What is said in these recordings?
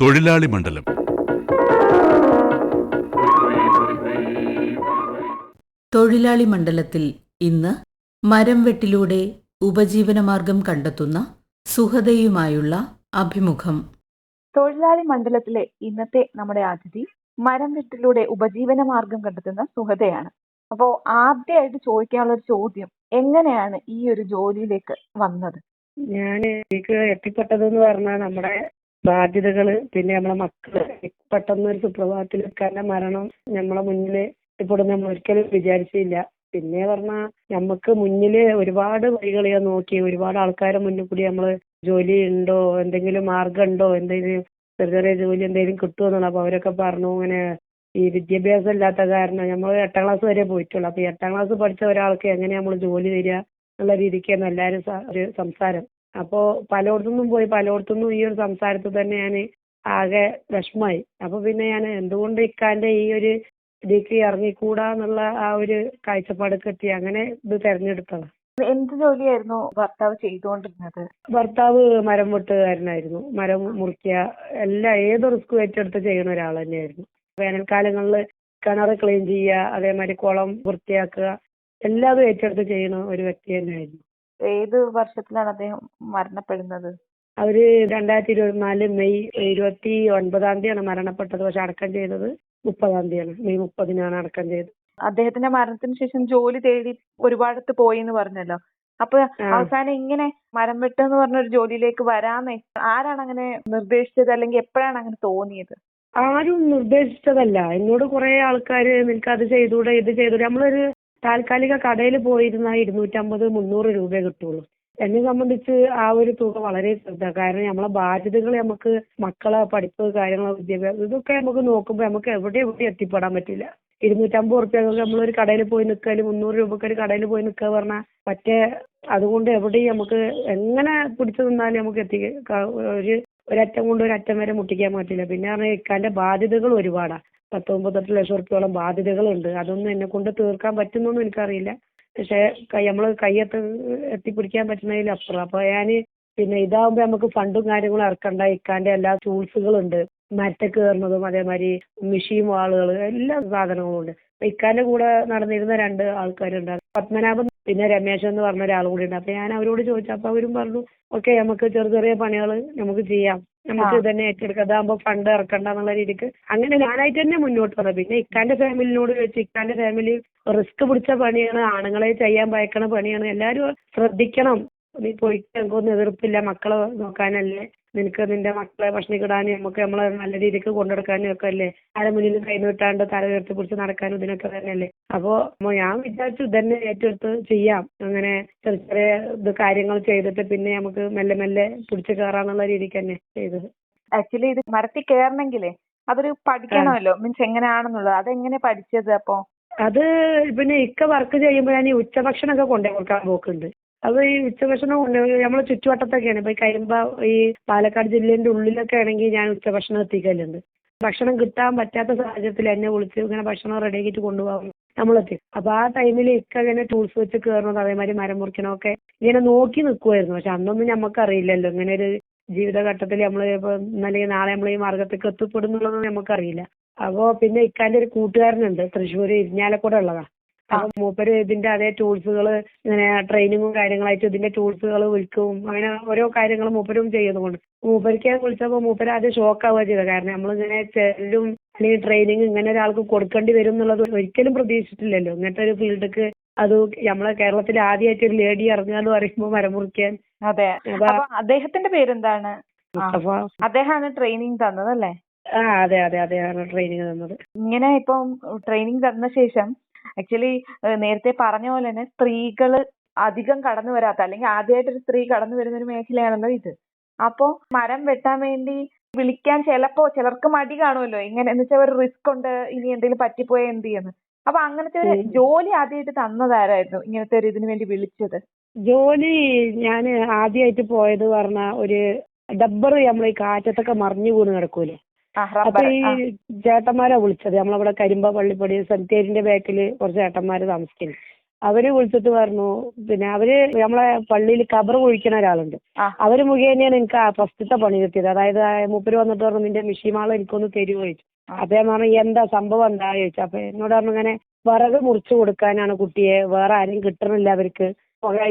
തൊഴിലാളി മണ്ഡലം. തൊഴിലാളി മണ്ഡലത്തിൽ ഇന്ന് മരം വെട്ടിലൂടെ ഉപജീവനമാർഗം കണ്ടെത്തുന്ന സുഹദയുമായുള്ള അഭിമുഖം. തൊഴിലാളി മണ്ഡലത്തിലെ ഇന്നത്തെ നമ്മുടെ അതിഥി മരം വെട്ടിലൂടെ ഉപജീവന മാർഗം കണ്ടെത്തുന്ന സുഹദയാണ്. അപ്പോ ആദ്യമായിട്ട് ചോദിക്കാനുള്ള ഒരു ചോദ്യം, എങ്ങനെയാണ് ഈ ഒരു ജോലിയിലേക്ക് വന്നത്? എനിക്ക് എത്തിപ്പെട്ടതെന്ന് പറഞ്ഞാൽ നമ്മുടെ ബാധ്യതകള്, പിന്നെ നമ്മളെ മക്കള് പെട്ടെന്നൊരു സുപ്രഭാതത്തിൽ ഇക്കാന്റെ മരണം നമ്മളെ മുന്നില് ഇപ്പോൾ നമ്മൾ ഒരിക്കലും വിചാരിച്ചില്ല. പിന്നെ പറഞ്ഞാൽ നമുക്ക് മുന്നില് ഒരുപാട് വഴികൾ ഞാൻ നോക്കി, ഒരുപാട് ആൾക്കാരെ മുന്നിൽ കൂടി നമ്മള് ജോലി ഉണ്ടോ, എന്തെങ്കിലും മാർഗം ഉണ്ടോ, എന്തെങ്കിലും ചെറിയ ചെറിയ ജോലി എന്തെങ്കിലും കിട്ടുമെന്നാണ്. അപ്പൊ അവരൊക്കെ പറഞ്ഞു ഇങ്ങനെ ഈ വിദ്യാഭ്യാസം ഇല്ലാത്ത കാരണം നമ്മൾ 8ാം ക്ലാസ് വരെ പോയിട്ടുള്ളൂ. അപ്പൊ 8ാം ക്ലാസ് പഠിച്ച ഒരാൾക്ക് എങ്ങനെ നമ്മൾ ജോലി തരിക എന്നുള്ള രീതിക്കാണ് എല്ലാവരും ഒരു സംസാരം. അപ്പോ പലയിടത്തുനിന്നും പോയി പലയിടത്തുനിന്നും ഈ ഒരു സംസാരത്തിൽ തന്നെ ഞാൻ ആകെ വിഷമായി. അപ്പൊ പിന്നെ ഞാൻ എന്തുകൊണ്ട് ഇക്കാന്റെ ഈ ഒരു ഇതിലേക്ക് ഇറങ്ങിക്കൂടാന്നുള്ള ആ ഒരു കാഴ്ചപ്പാടൊക്കെ എത്തി അങ്ങനെ ഇത് തെരഞ്ഞെടുത്തതാണ്. എന്ത് ജോലിയായിരുന്നു ഭർത്താവ് ചെയ്തുകൊണ്ടിരുന്നത്? ഭർത്താവ് മരം വെട്ടുകാരനായിരുന്നു. മരം മുറിക്കുക, ഏത് റിസ്ക് ഏറ്റെടുത്ത് ചെയ്യുന്ന ഒരാൾ തന്നെയായിരുന്നു. വേനൽക്കാലങ്ങളിൽ കിണർ ക്ലീൻ ചെയ്യുക, അതേമാതിരി കുളം വൃത്തിയാക്കുക, എല്ലാതും ഏറ്റെടുത്ത് ചെയ്യുന്ന ഒരു വ്യക്തി തന്നെയായിരുന്നു. ഏത് വർഷത്തിലാണ് അദ്ദേഹം മരണപ്പെടുന്നത്? അവര് 2024 മെയ് 29 മരണപ്പെട്ടത്. പക്ഷെ അടക്കം ചെയ്തത് 30 മെയ് 30 അടക്കം ചെയ്തത്. അദ്ദേഹത്തിന്റെ മരണത്തിന് ശേഷം ജോലി തേടി ഒരുപാടത്ത് പോയി എന്ന് പറഞ്ഞല്ലോ. അപ്പൊ അവസാനം ഇങ്ങനെ മരം വെട്ട് എന്ന് പറഞ്ഞ ഒരു ജോലിയിലേക്ക് വരാന്ന് ആരാണ് അങ്ങനെ നിർദ്ദേശിച്ചത്, അല്ലെങ്കിൽ എപ്പോഴാണ് അങ്ങനെ തോന്നിയത്? ആരും നിർദ്ദേശിച്ചതല്ല. എന്നോട് കുറെ ആൾക്കാര് നിനക്ക് അത് ചെയ്തൂടെ, ഇത് ചെയ്തൂടെ. നമ്മളൊരു താൽക്കാലിക കടയിൽ പോയിരുന്ന 250-300 രൂപ കിട്ടുള്ളൂ. എന്നെ സംബന്ധിച്ച് ആ ഒരു തുക വളരെ ചെറുതാണ്. കാരണം നമ്മളെ ബാധ്യതകൾ, നമുക്ക് മക്കളെ പഠിപ്പ്, കാര്യങ്ങളോ, വിദ്യാഭ്യാസം, ഇതൊക്കെ നമുക്ക് നോക്കുമ്പോൾ നമുക്ക് എവിടെ എത്തിപ്പെടാൻ പറ്റില്ല. 250 റുപ്യക്കൊക്കെ നമ്മളൊരു കടയിൽ പോയി നിൽക്കല്, 300 രൂപക്ക് ഒരു കടയിൽ പോയി നിൽക്കുക പറഞ്ഞാൽ അതുകൊണ്ട് എവിടെയും നമുക്ക് എങ്ങനെ പിടിച്ചു നിന്നാലും നമുക്ക് ഒരറ്റം കൊണ്ട് ഒരറ്റം വരെ മുട്ടിക്കാൻ പറ്റില്ല. പിന്നെ പറഞ്ഞാൽ ഇക്കാന്റെ ബാധ്യതകൾ ഒരുപാടാണ്. 10-9 ലക്ഷം റുപ്യോളം ബാധ്യതകളുണ്ട്. അതൊന്നും എന്നെ കൊണ്ട് തീർക്കാൻ പറ്റുന്നൊന്നും എനിക്കറിയില്ല. പക്ഷെ നമ്മള് എത്തിപ്പിടിക്കാൻ പറ്റുന്നതിൽ അപ്പുറം. അപ്പൊ പിന്നെ ഇതാവുമ്പോ നമുക്ക് ഫണ്ടും കാര്യങ്ങളും ഇറക്കണ്ട. ഇക്കാന്റെ എല്ലാ ടൂൾസുകളുണ്ട്, മരത്തെ കയറുന്നതും അതേമാതിരി മെഷീൻ വാളുകൾ, എല്ലാ സാധനങ്ങളും ഉണ്ട്. അപ്പൊ ഇക്കാന്റെ കൂടെ നടന്നിരുന്ന 2 ആൾക്കാരുണ്ട്, പത്മനാഭൻ പിന്നെ രമേശൻ എന്ന് പറഞ്ഞ ഒരാളും കൂടി ഉണ്ട്. അപ്പൊ ഞാൻ അവരോട് ചോദിച്ചു. അപ്പൊ അവരും പറഞ്ഞു ഓക്കെ, നമുക്ക് ചെറിയ പണികൾ നമുക്ക് ചെയ്യാം, നമുക്ക് ഇതന്നെ ഏറ്റെടുക്കാം, അതാകുമ്പോ ഫണ്ട് ഇറക്കണ്ട എന്നുള്ള രീതിക്ക് അങ്ങനെ ഞാനായിട്ട് തന്നെ മുന്നോട്ട് വന്നത്. പിന്നെ ഇക്കാന്റെ ഫാമിലിനോട് ചോദിച്ചു. ഇക്കാന്റെ ഫാമിലി റിസ്ക് പിടിച്ച പണിയാണ്, ആണുങ്ങളെ ചെയ്യാൻ ഭയക്കണ പണിയാണ്, എല്ലാവരും ശ്രദ്ധിക്കണം. നീ പോയിട്ട് എനിക്കൊന്നും എതിർപ്പില്ല, മക്കളെ നോക്കാനല്ലേ, നിനക്ക് നിന്റെ മക്കളെ ഭക്ഷണിക്കിടാനും നമുക്ക് നമ്മളെ നല്ല രീതിക്ക് കൊണ്ടുനടക്കാനും ഒക്കെ അല്ലേ, ആരെ മുന്നിൽ കൈ നീട്ടാണ്ട് തല ഉയർത്തി പിടിച്ച് നടക്കാനും ഇതിനൊക്കെ തന്നെയല്ലേ. അപ്പോ ഞാൻ വിചാരിച്ചു ഇതന്നെ ഏറ്റെടുത്ത് ചെയ്യാം. അങ്ങനെ ചെറിയ കാര്യങ്ങൾ ചെയ്തിട്ട് പിന്നെ നമുക്ക് മെല്ലെ മെല്ലെ പിടിച്ച് കയറാന്നുള്ള രീതിക്ക് തന്നെ ചെയ്തത്. ആക്ച്വലി ഇത് മരത്തിൽ കയറണമെങ്കിലേ അതൊരു പഠിക്കണമല്ലോ, മീൻസ് എങ്ങനെയാണെന്നുള്ളത്. അതെങ്ങനെ പഠിച്ചത്? അപ്പൊ അത് പിന്നെ ഇക്ക വർക്ക് ചെയ്യുമ്പോൾ ഞാൻ ഈ ഉച്ചഭക്ഷണമൊക്കെ കൊണ്ടു കൊടുക്കാൻ പോക്കുണ്ട്. അപ്പൊ ഈ ഉച്ചഭക്ഷണം നമ്മളെ ചുറ്റുവട്ടത്തൊക്കെയാണ്. ഇപ്പൊ ഈ കരിമ്പ, ഈ പാലക്കാട് ജില്ലേന്റെ ഉള്ളിലൊക്കെ ആണെങ്കിൽ ഞാൻ ഉച്ചഭക്ഷണം എത്തിക്കലുണ്ട്. ഭക്ഷണം കിട്ടാൻ പറ്റാത്ത സാഹചര്യത്തിൽ എന്നെ വിളിച്ച് ഇങ്ങനെ ഭക്ഷണം റെഡിയാക്കിയിട്ട് കൊണ്ടുപോകാം നമ്മളെത്തി. അപ്പൊ ആ ടൈമിൽ ഇക്ക ഇങ്ങനെ ടൂൾസ് വെച്ച് കയറുന്നത്, അതേമാതിരി മരം മുറിക്കണമൊക്കെ ഇങ്ങനെ നോക്കി നിൽക്കുമായിരുന്നു. പക്ഷെ അന്നൊന്നും നമുക്കറിയില്ലല്ലോ ഇങ്ങനെ ഒരു ജീവിതഘട്ടത്തിൽ നമ്മൾ ഇപ്പൊ അല്ലെങ്കിൽ നാളെ നമ്മൾ ഈ മാർഗത്തേക്ക് എത്തിപ്പെടുന്നുള്ളതൊന്നും നമുക്കറിയില്ല. അപ്പോ പിന്നെ ഇക്കാന്റെ ഒരു കൂട്ടുകാരനുണ്ട്, തൃശ്ശൂർ ഇരിഞ്ഞാലക്കുട ഉള്ളതാ. അപ്പൊ മൂപ്പര് ഇതിന്റെ അതേ ടൂൾസുകൾ ഇങ്ങനെ ട്രെയിനിങ്ങും കാര്യങ്ങളായിട്ട് ഇതിന്റെ ടൂൾസുകൾ വിൽക്കും, അങ്ങനെ ഓരോ കാര്യങ്ങൾ മൂപ്പരും ചെയ്യുന്നുണ്ട്. മൂപ്പരിക്ക് വിളിച്ചപ്പോ മൂപ്പര് ആദ്യം ഷോക്കാവുക ചെയ്തത്. കാരണം നമ്മളിങ്ങനെ ചെല്ലും അല്ലെങ്കിൽ ട്രെയിനിങ് ഇങ്ങനെ ഒരാൾക്ക് കൊടുക്കേണ്ടി വരും എന്നുള്ളത് ഒരിക്കലും പ്രതീക്ഷിച്ചിട്ടില്ലല്ലോ. ഇങ്ങനത്തെ ഒരു ഫീൽഡിക്ക് അത് നമ്മളെ കേരളത്തിൽ ആദ്യമായിട്ട് ഒരു ലേഡി ഇറങ്ങാന്ന് പറയുമ്പോൾ മരം മുറിക്കാൻ. അതെ. അപ്പൊ അദ്ദേഹത്തിന്റെ പേരെന്താണ്? മുസ്തഫ. അദ്ദേഹമാണ് ട്രെയിനിങ് തന്നത് അല്ലേ? അതെ അതെയാണ് ട്രെയിനിങ് തന്നത്. ഇങ്ങനെ ഇപ്പം ട്രെയിനിങ് തന്ന ശേഷം ആക്ച്വലി നേരത്തെ പറഞ്ഞ പോലെ തന്നെ സ്ത്രീകള് അധികം കടന്നു വരാത്ത, അല്ലെങ്കിൽ ആദ്യമായിട്ടൊരു സ്ത്രീ കടന്നു വരുന്ന ഒരു മേഖലയാണല്ലോ ഇത്. അപ്പോ മരം വെട്ടാൻ വേണ്ടി വിളിക്കാൻ ചിലർക്ക് മടി കാണുമല്ലോ, ഇങ്ങനെ എന്ന് വെച്ചാൽ ഒരു റിസ്ക് ഉണ്ട്, ഇനി എന്തെങ്കിലും പറ്റിപ്പോയാൽ എന്ത് ചെയ്യുന്നു. അപ്പൊ അങ്ങനത്തെ ഒരു ജോലി ആദ്യമായിട്ട് തന്നതാരായിരുന്നു, ഇങ്ങനത്തെ ഒരു ഇതിനു വേണ്ടി വിളിച്ചത്? ജോലി ഞാൻ ആദ്യമായിട്ട് പോയത് പറഞ്ഞ ഒരു ഡബ്ബർ നമ്മൾ ഈ കാറ്റത്തൊക്കെ മറിഞ്ഞു വീണ് കിടക്കൂലേ, അപ്പൊ ഈ ചേട്ടന്മാരാ വിളിച്ചത്. നമ്മളവിടെ കരിമ്പ പള്ളിപ്പടി സെമിത്തേരിന്റെ ബാക്കിൽ കുറച്ച് ചേട്ടന്മാര് താമസിക്കുന്നു. അവര് വിളിച്ചിട്ട് പറഞ്ഞു, പിന്നെ അവര് നമ്മളെ പള്ളിയിൽ ഖബർ കുഴിക്കണ ഒരാളുണ്ട്. അവര് മുഖേനയാണ് എനിക്ക് ആ ഫസ്റ്റത്തെ പണി കിട്ടിയത്. അതായത് മൂപ്പര് വന്നിട്ട് പറഞ്ഞു നിന്റെ മിഷിമാള് എനിക്കൊന്ന് തരുമോ ചോദിച്ചു. അപ്പൊ ഞാൻ പറഞ്ഞു എന്താ സംഭവം എന്താ ചോദിച്ചു. അപ്പൊ എന്നോട് പറഞ്ഞു ഇങ്ങനെ വിറക് മുറിച്ചു കൊടുക്കാനാണ് കുട്ടിയെ, വേറെ ആരും കിട്ടണില്ല അവർക്ക്,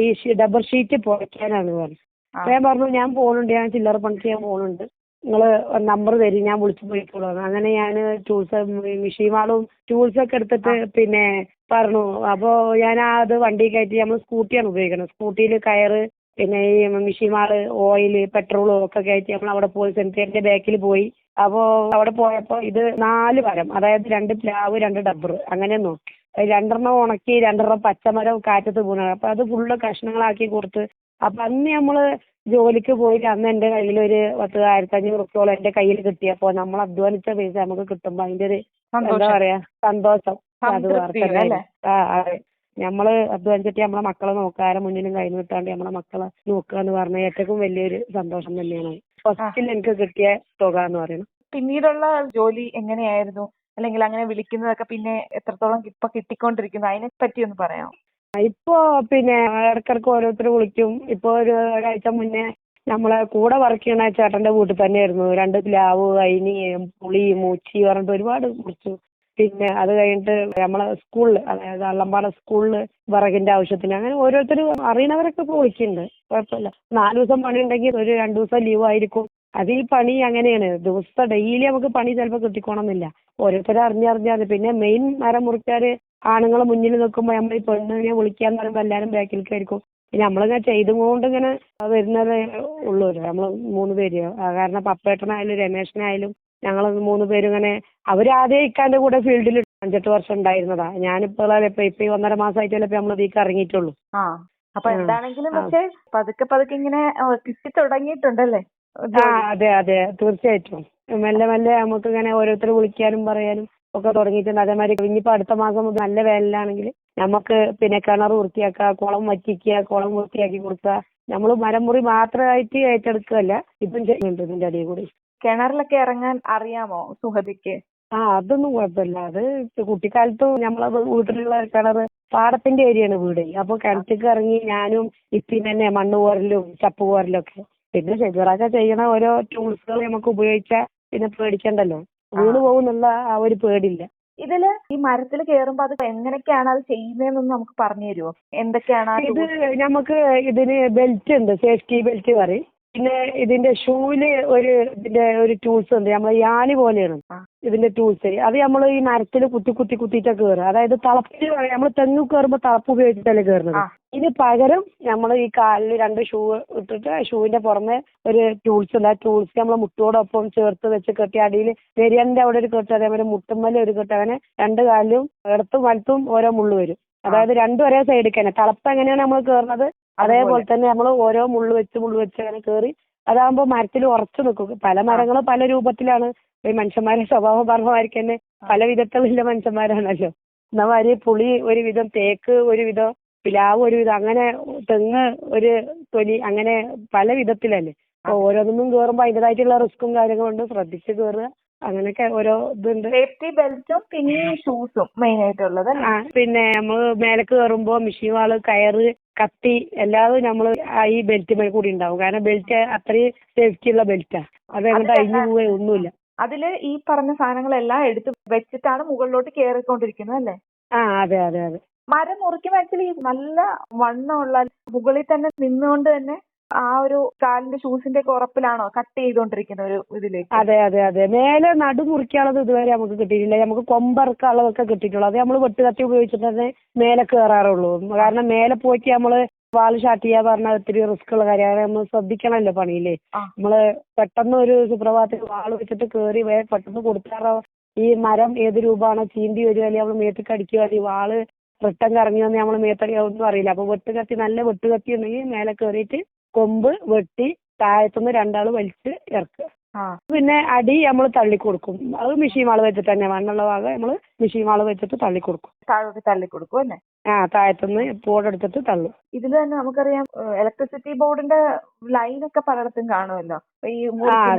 ഈ ഡബർ ഷീറ്റ് പൊളിക്കാനാണ് പറഞ്ഞു. അപ്പൊ ഞാൻ പറഞ്ഞു ഞാൻ പോകുന്നുണ്ട്, ഞാൻ ചില്ലറ പണിക്ക് ഞാൻ പോകുന്നുണ്ട്, നിങ്ങള് നമ്പർ തരും, ഞാൻ വിളിച്ചു പോയിക്കോളൂ. അങ്ങനെ ഞാൻ ടൂൾസ് മിഷീമാളും ടൂൾസൊക്കെ എടുത്തിട്ട് പിന്നെ പറഞ്ഞു. അപ്പൊ ഞാൻ അത് വണ്ടി കയറ്റി, നമ്മൾ സ്കൂട്ടിയാണ് ഉപയോഗിക്കുന്നത്, സ്കൂട്ടിയിൽ കയറ് പിന്നെ ഈ മിഷീമാള് ഓയില് പെട്രോളും ഒക്കെ കയറ്റി നമ്മൾ അവിടെ പോയി സെൻറ്ററിന്റെ ബാക്കിൽ പോയി. അപ്പോ അവിടെ പോയപ്പോ ഇത് 4 മരം, അതായത് 2 പ്ലാവ് 2 ഡബ്ബർ അങ്ങനെയൊന്നും, 2 ഉണക്കി 2 പച്ചമരം കാറ്റത്ത് വീണത്. അപ്പൊ അത് ഫുള്ള് കഷ്ണങ്ങളാക്കി കൊടുത്ത്. അപ്പൊ അന്ന് നമ്മള് ജോലിക്ക് പോയിട്ട് അന്ന് എന്റെ കയ്യിൽ ഒരു 10,500 റുപ്യോളം എന്റെ കയ്യിൽ കിട്ടിയപ്പോ നമ്മൾ അധ്വാനിച്ച പൈസ നമുക്ക് കിട്ടുമ്പോ അതിന്റെ ഒരു എന്താ പറയാ സന്തോഷം അത് വേറെ. അതെ, നമ്മള് അധ്വാനിച്ചിട്ട് നമ്മളെ മക്കളെ നോക്കാരെ മുന്നിലും കൈ നീട്ടാണ്ട് നമ്മളെ മക്കളെ നോക്കുക എന്ന് പറഞ്ഞ ഏറ്റവും വലിയൊരു സന്തോഷം തന്നെയാണ് ഫസ്റ്റിൽ എനിക്ക് കിട്ടിയ തുക എന്ന് പറയുന്നത്. പിന്നീടുള്ള ജോലി എങ്ങനെയായിരുന്നു, അല്ലെങ്കിൽ അങ്ങനെ വിളിക്കുന്നതൊക്കെ പിന്നെ എത്രത്തോളം ഇപ്പൊ കിട്ടിക്കൊണ്ടിരിക്കുന്നു, അതിനെ പറ്റി ഒന്ന് പറയാമോ? ഇപ്പോ പിന്നെ ഇടക്കിടക്ക് ഓരോരുത്തർ വിളിക്കും. ഇപ്പൊ ഒരാഴ്ച മുന്നേ നമ്മളെ കൂടെ വർക്ക് ചെയ്യണ ചേട്ടന്റെ വീട്ടിൽ തന്നെയായിരുന്നു 2 പ്ലാവ് അയിനി പുളി മൂച്ചി പറഞ്ഞിട്ട് ഒരുപാട് മുറിച്ചു. പിന്നെ അത് കഴിഞ്ഞിട്ട് നമ്മളെ സ്കൂളിൽ, അതായത് അള്ളമ്പാറ സ്കൂളിൽ വിറകിന്റെ ആവശ്യത്തിന് അങ്ങനെ ഓരോരുത്തർ അറിയണവരൊക്കെ ഇപ്പൊ വിളിക്കുന്നുണ്ട്. കുഴപ്പമില്ല. 4 ദിവസം പണി ഉണ്ടെങ്കിൽ ഒരു 2 ദിവസം ലീവ് ആയിരിക്കും. അത് ഈ പണി അങ്ങനെയാണ്, ദിവസം ഡെയിലി നമുക്ക് പണി ചിലപ്പോൾ കിട്ടിക്കോണമെന്നില്ല. ഓരോരുത്തരും അറിഞ്ഞറിഞ്ഞാൽ. പിന്നെ മെയിൻ മരം മുറിക്കാര് ആണുങ്ങൾ മുന്നിൽ നിൽക്കുമ്പോൾ നമ്മൾ ഈ പെണ്ണിനെ വിളിക്കാന്ന് പറയുമ്പോൾ എല്ലാവരും ബാക്കിലേക്കായിരിക്കും. പിന്നെ നമ്മളിങ്ങനെ ചെയ്തുകൊണ്ട് ഇങ്ങനെ വരുന്നതേ ഉള്ളൂ. നമ്മൾ 3 പേര്, കാരണം പപ്പേട്ടനായാലും രമേശനായാലും ഞങ്ങൾ 3 പേരും ഇങ്ങനെ, അവരാദ്യം ഇക്കാന്റെ കൂടെ ഫീൽഡിൽ 5-8 വർഷം ഉണ്ടായിരുന്നതാ. ഞാനിപ്പോൾ ഇപ്പൊ ഈ 1.5 മാസമായിട്ടല്ലേ നമ്മൾ ഇതിലേക്ക് ഇറങ്ങിയിട്ടുള്ളൂ. അപ്പൊ എന്താണെങ്കിലും പക്ഷെ പതുക്കെ പതുക്കെ ഇങ്ങനെ കിട്ടി തുടങ്ങിയിട്ടുണ്ടല്ലേ? അതെ അതെ, തീർച്ചയായിട്ടും മെല്ലെ മെല്ലെ നമുക്ക് ഇങ്ങനെ ഓരോരുത്തർ വിളിക്കാനും പറയാനും ഒക്കെ തുടങ്ങിയിട്ടുണ്ട്. അതേമാതിരി ഇനിയിപ്പോ അടുത്ത മാസം മുതൽ നല്ല വേനലാണെങ്കിൽ നമുക്ക് പിന്നെ കിണർ വൃത്തിയാക്കുക, കുളം വറ്റിക്കുക, കുളം വൃത്തിയാക്കി കൊടുക്കുക. നമ്മൾ മരം മുറി മാത്രമായിട്ട് ഏറ്റെടുക്കുകയല്ല, ഇതും ചെയ്യുന്നുണ്ട് ഇതിന്റെ അടിയിൽ കൂടി. കിണറിലൊക്കെ ഇറങ്ങാൻ അറിയാമോ സുഹൃതിക്ക്? അതൊന്നും കുഴപ്പമില്ല. അത് കുട്ടിക്കാലത്തും നമ്മളെ വീട്ടിലുള്ള കിണറ് പാടത്തിന്റെ ഏരിയയാണ് വീട്. അപ്പൊ കിണറ്റിക്ക് ഇറങ്ങി ഞാനും ഇപ്പം തന്നെ മണ്ണ് കോരലും ചപ്പ് കോരലും ഒക്കെ. പിന്നെ ഷെജറാക്ക ചെയ്യണ ഓരോ ടൂൾസുകൾ നമുക്ക് ഉപയോഗിച്ചാൽ പിന്നെ പേടിക്കണ്ടല്ലോ, വീണ് പോകുന്നുള്ള ആ ഒരു പേടില്ല. ഇതില് ഈ മരത്തിൽ കയറുമ്പോ അത് എങ്ങനെയൊക്കെയാണ് അത് ചെയ്യുന്നതെന്നൊന്ന് നമുക്ക് പറഞ്ഞു തരുമോ? എന്തൊക്കെയാണ് ഇത്? നമുക്ക് ഇതിന് ബെൽറ്റ് ഉണ്ട്, സേഫ്റ്റി ബെൽറ്റ് പറയും. പിന്നെ ഇതിന്റെ ഷൂവില് ഇതിന്റെ ഒരു ടൂൾസ് ഉണ്ട്, നമ്മളെ യാലി പോലെയാണ് ഇതിന്റെ ടൂൾസ്. അത് നമ്മൾ ഈ മരത്തിൽ കുത്തിയിട്ടാ കയറുക. അതായത് തളപ്പിൽ നമ്മൾ തെങ്ങ് കയറുമ്പോ തളപ്പ് ഉപയോഗിച്ചിട്ടല്ലേ കയറുന്നത്. ഇതിന് പകരം നമ്മൾ ഈ കാലിൽ 2 ഷൂ ഇട്ടിട്ട് ഷൂവിന്റെ പുറമെ ഒരു ടൂൾസ് ഉണ്ട്. ആ ടൂൾസ് നമ്മൾ മുട്ടോടൊപ്പം ചേർത്ത് വെച്ച് കെട്ടി അടിയിൽ നെരിയന്റെ അവിടെ ഒരു കെട്ട്, അതേപോലെ മുട്ടുമ്മല് ഒരു കെട്ട്, അങ്ങനെ 2 കാലിലും ഇടത്തും വലത്തും ഓരോ മുള്ളു വരും. അതായത് 2 ഒരേ സൈഡിൽ തന്നെ. തളപ്പ് എങ്ങനെയാണ് നമ്മൾ കയറുന്നത് അതേപോലെ തന്നെ നമ്മൾ ഓരോ മുള്ളു വെച്ച് അങ്ങനെ കയറി. അതാകുമ്പോൾ മരത്തിൽ ഉറച്ചു നിൽക്കും. പല മരങ്ങളും പല രൂപത്തിലാണ്. ഈ മനുഷ്യന്മാരുടെ സ്വഭാവം പറഞ്ഞമാർക്ക് തന്നെ പല വിധത്തിലുള്ള മനുഷ്യന്മാരാണല്ലോ. എന്നാ മാതിരി പുളി ഒരു വിധം, തേക്ക് ഒരു വിധം, പിലാവ് ഒരു വിധം, അങ്ങനെ തെങ്ങ് ഒരു തൊലി, അങ്ങനെ പല വിധത്തിലല്ലേ. അപ്പൊ ഓരോന്നും കയറുമ്പോ അതിൻ്റെതായിട്ടുള്ള റിസ്ക്കും കാര്യങ്ങളും ഉണ്ട്. ശ്രദ്ധിച്ച് കയറുക, അങ്ങനെയൊക്കെ ഓരോ ഇതുണ്ട്. സേഫ്റ്റി ബെൽറ്റും പിന്നെ ഷൂസും മെയിൻ ആയിട്ടുള്ളത്. പിന്നെ നമ്മൾ മേലേക്ക് കയറുമ്പോ മെഷീൻ വാള്, കയറ്, കത്തി എല്ലാതും നമ്മൾ ഈ ബെൽറ്റ് മേൽ കൂടി ഉണ്ടാവും. കാരണം ബെൽറ്റ് അത്രയും സേഫ്റ്റി ഉള്ള ബെൽറ്റാ. അത് അങ്ങോട്ട് അഴിഞ്ഞു പോവുക ഒന്നുമില്ല. അതില് ഈ പറഞ്ഞ സാധനങ്ങളെല്ലാം എടുത്ത് വെച്ചിട്ടാണ് മുകളിലോട്ട് കയറിക്കൊണ്ടിരിക്കുന്നത് അല്ലേ? അതെ അതെ അതെ. മരം മുറിക്കുമ്പോൾ ആക്ച്വലി നല്ല വണ്ണമുള്ള മുകളിൽ തന്നെ നിന്നുകൊണ്ട് തന്നെ ആ ഒരു കാലിന്റെ ഷൂസിന്റെ ഒക്കെ ഉറപ്പിലാണോ കട്ട് ചെയ്തോണ്ടിരിക്കുന്ന ഒരു ഇതിലേക്ക്? അതെ അതെ അതെ. മേലെ നടു മുറിക്കാനുള്ളത് ഇതുവരെ നമുക്ക് കിട്ടിയിട്ടില്ല. നമുക്ക് കൊമ്പറക്കാനുള്ളതൊക്കെ കിട്ടിയിട്ടുള്ളൂ. അത് നമ്മൾ വെട്ടുകത്തി ഉപയോഗിച്ചിട്ട് തന്നെ മേലെ കയറാറുള്ളൂ. കാരണം മേലെ പോയിട്ട് നമ്മള് വാള് ഷാർട്ട് ചെയ്യാൻ പറഞ്ഞാൽ ഒത്തിരി റിസ്ക് ഉള്ള കാര്യമാണ്. നമ്മൾ ശ്രദ്ധിക്കണമല്ലോ പണിയില്ലേ. നമ്മള് പെട്ടെന്ന് ഒരു സുപ്രഭാതത്തിൽ വാള് വെച്ചിട്ട് കയറി പെട്ടെന്ന് കൊടുക്കാറോ, ഈ മരം ഏത് രൂപമാണോ ചീന്തി വരിക, അല്ലെങ്കിൽ നമ്മൾ മേത്തേക്ക് അടിക്കുക, അല്ലെങ്കിൽ വാള് റിട്ടം കറങ്ങി വന്ന് നമ്മൾ മേത്തടിക്കുക ഒന്നും അറിയില്ല. അപ്പൊ വെട്ടുകത്തി, നല്ല വെട്ടുകത്തി ഉണ്ടെങ്കിൽ മേലെ കയറിയിട്ട് കൊമ്പ് വെട്ടി താഴത്തുനിന്ന് 2 ആള് വലിച്ച് ഇറക്കുക. പിന്നെ അടി നമ്മൾ തള്ളിക്കൊടുക്കും. അത് മെഷീൻ വാള് വെച്ചിട്ട് തന്നെ, മണ്ണുള്ള ഭാഗം നമ്മൾ മെഷീൻ വാള് വെച്ചിട്ട് തള്ളിക്കൊടുക്കും. താഴോട്ട് തള്ളിക്കൊടുക്കും അല്ലേ? താഴത്തുനിന്ന് ബോർഡെടുത്തിട്ട് തള്ളും. ഇതിൽ തന്നെ നമുക്കറിയാം ഇലക്ട്രിസിറ്റി ബോർഡിന്റെ ലൈനൊക്കെ പലയിടത്തും കാണുമല്ലോ ഈ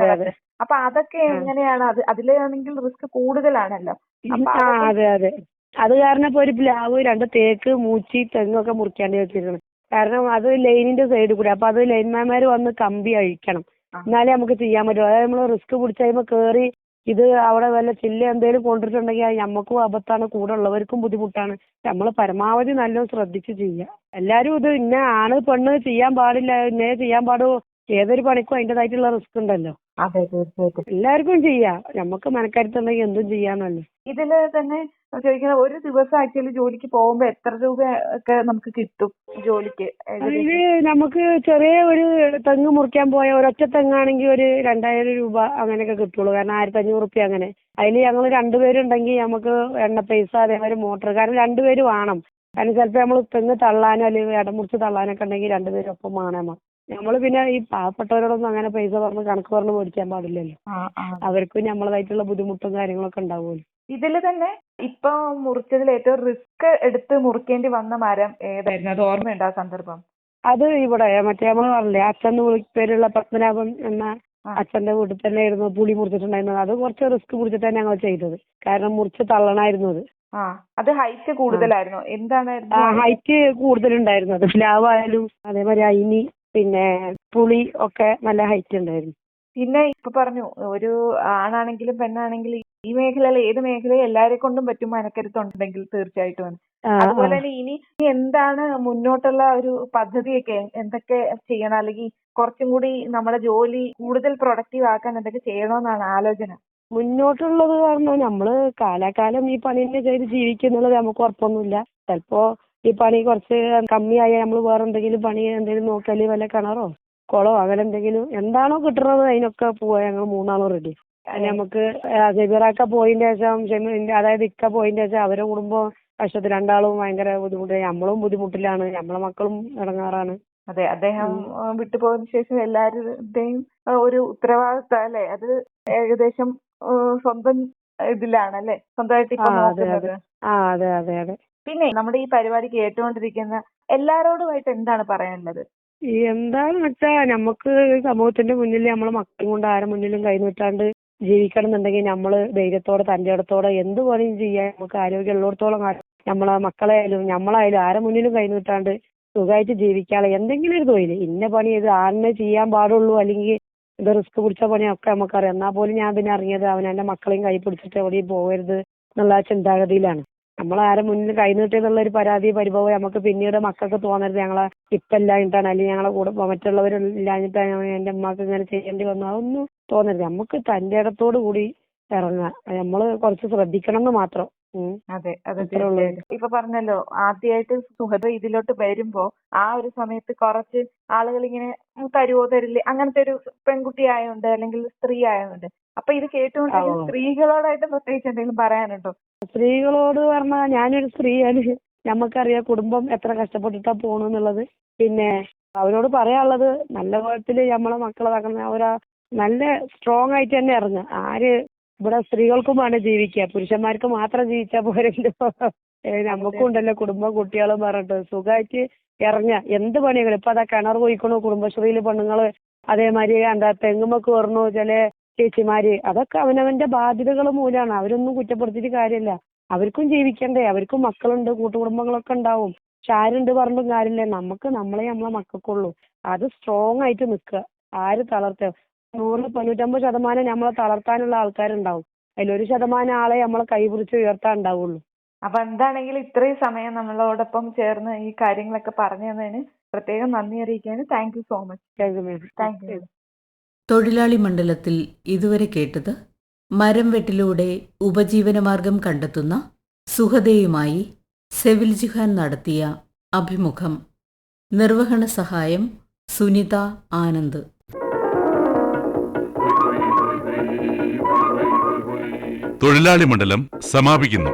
അപ്പൊ അതൊക്കെ എങ്ങനെയാണ്? അതിലാണെങ്കിൽ റിസ്ക് കൂടുതലാണല്ലോ. അതെ അതെ. അത് കാരണം ഇപ്പോൾ ഒരു പ്ലാവ് 2 തേക്ക് മൂച്ചി തെങ്ങൊക്കെ മുറിക്കാണ്ട് വെച്ചിരിക്കണം. കാരണം അത് ലൈനിന്റെ സൈഡിൽ കൂടി, അപ്പൊ അത് ലൈൻമാൻമാർ വന്ന് കമ്പി അഴിക്കണം, എന്നാലേ നമുക്ക് ചെയ്യാൻ പറ്റും. അതായത് നമ്മൾ റിസ്ക് പിടിച്ച് കഴിയുമ്പോൾ കയറി ഇത് അവിടെ വല്ല ചില്ല എന്തെങ്കിലും കൊണ്ടിട്ടുണ്ടെങ്കിൽ അത് നമുക്കും അബദ്ധമാണ്, കൂടെ ഉള്ളവർക്കും ബുദ്ധിമുട്ടാണ്. നമ്മൾ പരമാവധി നല്ലോണം ശ്രദ്ധിച്ച് ചെയ്യുക. എല്ലാവരും ഇത് ഇന്ന ആണ് പെണ്ണ് ചെയ്യാൻ പാടില്ല, ഇന്നേ ചെയ്യാൻ പാടുമോ, ഏതൊരു പണിക്കും അതിൻ്റെതായിട്ടുള്ള റിസ്ക് ഉണ്ടല്ലോ. അതെ, തീർച്ചയായിട്ടും. എല്ലാവർക്കും ചെയ്യാം, നമുക്ക് മനക്കരുത്തുണ്ടെങ്കിൽ എന്തും ചെയ്യാന്നല്ലോ. ഇതില് തന്നെ ചോദിക്കുന്നത്, ഒരു ദിവസം ആക്ച്വലി ജോലിക്ക് പോകുമ്പോ എത്ര രൂപ ഒക്കെ നമുക്ക് കിട്ടും ജോലിക്ക്? അതില് നമുക്ക് ചെറിയ ഒരു തെങ്ങ് മുറിക്കാൻ പോയ ഒരൊറ്റ തെങ്ങാണെങ്കിൽ ഒരു 2000 രൂപ അങ്ങനെയൊക്കെ കിട്ടുള്ളൂ. കാരണം 1500 റുപ്യ അങ്ങനെ. അതിൽ ഞങ്ങൾ 2 പേരുണ്ടെങ്കിൽ നമുക്ക് എണ്ണ പൈസ, അതേമാതിരി മോട്ടർ, കാരണം 2 പേര് വേണം. കാരണം ചിലപ്പോൾ നമ്മൾ തെങ്ങ് തള്ളാനോ അല്ലെങ്കിൽ ഇടമുറിച്ച് തള്ളാനൊക്കെ ഉണ്ടെങ്കിൽ 2 പേരും ഒപ്പം വേണം. നമ്മൾ പിന്നെ ഈ പാവപ്പെട്ടവരോടൊന്നും അങ്ങനെ പൈസ പറഞ്ഞ് കണക്ക് പറഞ്ഞ് മേടിക്കാൻ പാടില്ലല്ലോ. അവർക്കും നമ്മളതായിട്ടുള്ള ബുദ്ധിമുട്ടും കാര്യങ്ങളൊക്കെ ഉണ്ടാവുമല്ലോ. ഇതില് തന്നെ ഇപ്പൊ മുറിച്ചതിൽ ഏറ്റവും റിസ്ക് എടുത്ത് മുറിക്കേണ്ടി വന്ന മരം ഏതായിരുന്നു? അത് ഓർമ്മയുണ്ടോ ആ സന്ദർഭം? അത് ഇവിടെ മറ്റേ നമ്മൾ പറഞ്ഞില്ലേ അച്ഛൻ്റെ പേരുള്ള പത്മനാഭൻ എന്ന അച്ഛന്റെ വീട്ടിൽ തന്നെ ആയിരുന്നു പുളി മുറിച്ചിട്ടുണ്ടായിരുന്നത്. അത് കുറച്ച് റിസ്ക് പിടിച്ചിട്ട് തന്നെ ഞങ്ങൾ ചെയ്തത്, കാരണം മുറിച്ച് തള്ളണമായിരുന്നു അത്. അത് ഹൈറ്റ് കൂടുതലായിരുന്നു. എന്താണായിരുന്നു ഹൈറ്റ് കൂടുതലുണ്ടായിരുന്നു. അത് പ്ലാവായാലും അതേമാതിരി അയിനി പിന്നെ പുളി ഒക്കെ നല്ല ഹൈറ്റ് ഉണ്ടായിരുന്നു. പിന്നെ ഇപ്പൊ പറഞ്ഞു, ഒരു ആണാണെങ്കിലും പെണ്ണാണെങ്കിലും ഈ മേഖലയിൽ ഏത് മേഖലയും എല്ലാരെ കൊണ്ടും പറ്റും മനക്കരുത്തുണ്ടെങ്കിൽ തീർച്ചയായിട്ടും. അതുപോലെ തന്നെ ഇനി എന്താണ് മുന്നോട്ടുള്ള ഒരു പദ്ധതിയൊക്കെ, എന്തൊക്കെ ചെയ്യണം, അല്ലെങ്കിൽ കുറച്ചും കൂടി നമ്മുടെ ജോലി കൂടുതൽ പ്രൊഡക്റ്റീവ് ആക്കാൻ എന്തൊക്കെ ചെയ്യണമെന്നാണ് ആലോചന? മുന്നോട്ടുള്ളത് പറഞ്ഞാൽ നമ്മള് കാലാകാലം ഈ പണി തന്നെ ചെയ്ത് ജീവിക്കുന്നുള്ളത് നമുക്ക് ഉറപ്പൊന്നുമില്ല. ചിലപ്പോ ഈ പണി കുറച്ച് കമ്മിയായാൽ നമ്മൾ വേറെ എന്തെങ്കിലും പണി എന്തെങ്കിലും നോക്കിയാൽ വല്ല കിണറോ കുളോ അങ്ങനെ എന്തെങ്കിലും എന്താണോ കിട്ടുന്നത് അതിനൊക്കെ പോവാൻ ഞങ്ങൾ 3 ആളും റെഡി. നമുക്ക് ജബീറാക്ക പോയതിന്റെ ശേഷം അതായത് ഇക്ക പോയതിന്റെ ശേഷം അവരെ കുടുംബം വർഷത്തിൽ 2 ആളും ഭയങ്കര ബുദ്ധിമുട്ട്, നമ്മളും ബുദ്ധിമുട്ടിലാണ്, നമ്മളെ മക്കളും ഇടങ്ങാറാണ്. അതെ, അദ്ദേഹം വിട്ടുപോയതിനു ശേഷം എല്ലാവരുടെയും ഒരു ഉത്തരവാദിത്വം അല്ലെ, അത് ഏകദേശം സ്വന്തം ഇതിലാണല്ലേ, സ്വന്തമായിട്ട് ഇപ്പൊ നോക്കുന്നത്. അതെ അതെ അതെ. പിന്നെ നമ്മുടെ ഈ പരിപാടി കേട്ടുകൊണ്ടിരിക്കുന്ന എല്ലാരോടുമായിട്ട് എന്താണ് പറയാനുള്ളത്? എന്താന്ന് വെച്ചാ നമുക്ക് സമൂഹത്തിന്റെ മുന്നിൽ നമ്മളെ മക്കളും കൊണ്ട് ആരെ മുന്നിലും കൈനീട്ടാണ്ട് ജീവിക്കണം എന്നുണ്ടെങ്കിൽ നമ്മള് ധൈര്യത്തോടെ തന്റെ ഇടത്തോടെ എന്ത് പണിയും ചെയ്യാൻ നമുക്ക് ആരോഗ്യമുള്ളിടത്തോളം നമ്മളെ മക്കളായാലും നമ്മളായാലും ആരെ മുന്നിലും കൈനീട്ടാണ്ട് സുഖമായിട്ട് ജീവിക്കാനുള്ള എന്തെങ്കിലും ഒരു തൊഴിൽ. ഇന്ന പണി ഇത് ആറിനെ ചെയ്യാൻ പാടുള്ളൂ, അല്ലെങ്കിൽ ഇത് റിസ്ക് പിടിച്ച പണിയൊക്കെ നമുക്കറിയാം. എന്നാൽ പോലും ഞാൻ പിന്നെ ഇറങ്ങിയത് അവനെന്റെ മക്കളെയും കൈ പിടിച്ചിട്ട് എവിടെയും പോകരുത് എന്നുള്ള ചിന്താഗതിയിലാണ്. നമ്മളാരെ മുന്നിൽ കൈനീട്ടിയെന്നുള്ള ഒരു പരാതി പരിഭവം നമുക്ക് പിന്നീട് മക്കൾക്ക് തോന്നരുത് ഞങ്ങളെ ഇപ്പല്ലാഞ്ഞിട്ടാണ്, അല്ലെങ്കിൽ ഞങ്ങളെ കൂടെ മറ്റുള്ളവരില്ലാഞ്ഞിട്ടാണ് എന്റെ അമ്മക്ക് ഇങ്ങനെ ചെയ്യേണ്ടി വന്നു, അതൊന്നും തോന്നരുത്. നമുക്ക് തന്റെ ഇടത്തോടു കൂടി ഇറങ്ങാം, നമ്മള് കുറച്ച് ശ്രദ്ധിക്കണം എന്ന് മാത്രം. അതെ അതെ, ഇപ്പൊ പറഞ്ഞല്ലോ ആദ്യമായിട്ട് സുഹൃത്ത് ഇതിലോട്ട് വരുമ്പോ ആ ഒരു സമയത്ത് കുറച്ച് ആളുകൾ ഇങ്ങനെ തരുവോ തരില്ലേ അങ്ങനത്തെ ഒരു പെൺകുട്ടി ആയതുകൊണ്ട് അല്ലെങ്കിൽ സ്ത്രീ ആയതുകൊണ്ട്, അപ്പൊ ഇത് കേട്ടുകൊണ്ടിരിക്കുന്ന സ്ത്രീകളോടായിട്ട് പ്രത്യേകിച്ച് എന്തെങ്കിലും പറയാനുണ്ടോ? സ്ത്രീകളോട് പറഞ്ഞാൽ ഞാനൊരു സ്ത്രീയാണ്, നമുക്കറിയാം കുടുംബം എത്ര കഷ്ടപ്പെട്ടിട്ടാ പോണെന്നുള്ളത്. പിന്നെ അവരോട് പറയാനുള്ളത് നല്ല വിധത്തില് നമ്മളെ മക്കളെ നല്ല സ്ട്രോങ് ആയിട്ട് തന്നെ ഇറങ്ങുക. ഇവിടെ സ്ത്രീകൾക്കും വേണം ജീവിക്കുക, പുരുഷന്മാർക്ക് മാത്രം ജീവിച്ചാൽ പോരല്ലോ. നമുക്കും ഉണ്ടല്ലോ കുടുംബം കുട്ടികളും പറഞ്ഞിട്ട് സുഖമായിട്ട് ഇറങ്ങുക. എന്ത് പണികളും ഇപ്പൊ അതാ കിണർ പോയിക്കണു കുടുംബശ്രീയില് പെണ്ണുങ്ങള്, അതേമാതിരി തെങ്ങുമൊക്കെ വരണു ചില ചേച്ചിമാര്. അതൊക്കെ അവനവന്റെ ബാധ്യതകൾ മൂലമാണ്, അവരൊന്നും കുറ്റപ്പെടുത്തിയിട്ട് കാര്യമില്ല. അവർക്കും ജീവിക്കണ്ടേ, അവർക്കും മക്കളുണ്ട്, കൂട്ടുകുടുംബങ്ങളൊക്കെ ഉണ്ടാവും. പക്ഷെ ആരുണ്ട് പറഞ്ഞിട്ടും കാര്യമില്ല, നമുക്ക് നമ്മളെ നമ്മളെ മക്കൾക്കുള്ളൂ. അത് സ്ട്രോങ് ആയിട്ട് നിൽക്കുക, ആര് തളർത്ത 100-95% നമ്മളെ തളർത്താനുള്ള ആൾക്കാരുണ്ടാവും, അതിലൊരു 1% ആളെ നമ്മളെ കൈപിടിച്ച് ഉയർത്താൻ ഉണ്ടാവുള്ളൂ. അപ്പൊ എന്താണെങ്കിലും ഇത്രയും സമയം നമ്മളോടൊപ്പം ചേർന്ന് ഈ കാര്യങ്ങളൊക്കെ പറഞ്ഞു തന്നതിന് പ്രത്യേകം നന്ദി അറിയിക്കുകയാണ്. Thank you so much. Thank you. തൊഴിലാളി മണ്ഡലത്തിൽ ഇതുവരെ കേട്ടത് മരം വെട്ടിലൂടെ ഉപജീവനമാർഗം കണ്ടെത്തുന്ന സുഹദയുമായി സെവിൽ ജിഹാൻ നടത്തിയ അഭിമുഖം. നിർവഹണ സഹായം സുനിത ആനന്ദ്. തൊഴിലാളി മണ്ഡലം സമാപിക്കുന്നു.